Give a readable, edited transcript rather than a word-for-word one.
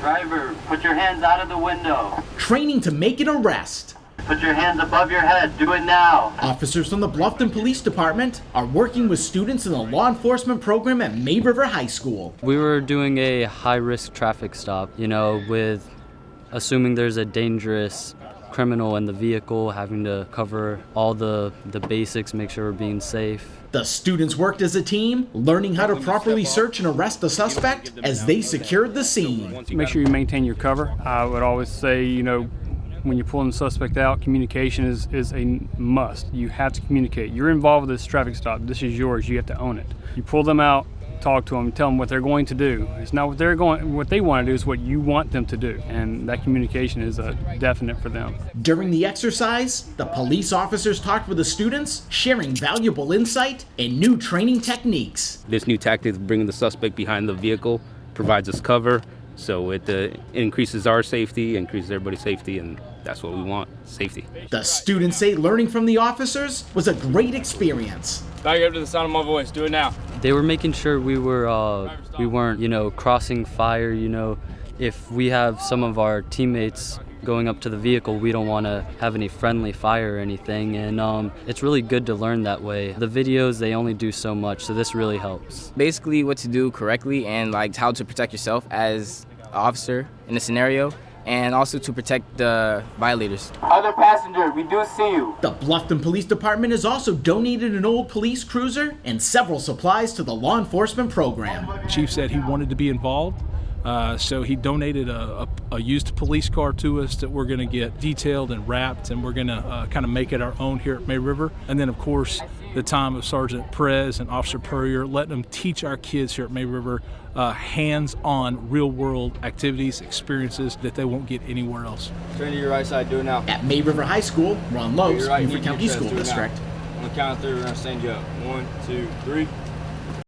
Driver, put your hands out of the window. Training to make an arrest. Put your hands above your head. Do it now. Officers from the Bluffton Police Department are working with students in the law enforcement program at May River High School. We were doing a high-risk traffic stop, with assuming there's a dangerous criminal in the vehicle, having to cover all the basics, make sure we're being safe. The students worked as a team, learning how to properly search and arrest the suspect as they secured the scene. Make sure you maintain your cover. I would always say, when you're pulling the suspect out, communication is a must. You have to communicate. You're involved with this traffic stop. This is yours. You have to own it. You pull them out, talk to them, tell them what they're going to do. It's not what they want to do, is what you want them to do. And that communication is definite for them. During the exercise, the police officers talked with the students, sharing valuable insight and new training techniques. This new tactic of bringing the suspect behind the vehicle provides us cover. So it increases our safety, increases everybody's safety, and that's what we want, safety. The students say learning from the officers was a great experience. Back up to the sound of my voice. Do it now. They were making sure we weren't, crossing fire. If we have some of our teammates going up to the vehicle, we don't want to have any friendly fire or anything, and it's really good to learn that way. The videos, they only do so much, so this really helps. Basically what to do correctly and how to protect yourself as an officer in a scenario, and also to protect the violators. Other passenger, we do see you. The Bluffton Police Department has also donated an old police cruiser and several supplies to the law enforcement program. Chief said he wanted to be involved. So he donated a used police car to us that we're going to get detailed and wrapped, and we're going to kind of make it our own here at May River. And then, of course, the time of Sergeant Perez and Officer Puryear, letting them teach our kids here at May River hands-on, real-world activities, experiences that they won't get anywhere else. Turn to your right side. Do it now. At May River High School, Ron Lowe's, Beaufort Beaufort County School District. On the count of three, we're going to send you up. 1, 2, 3.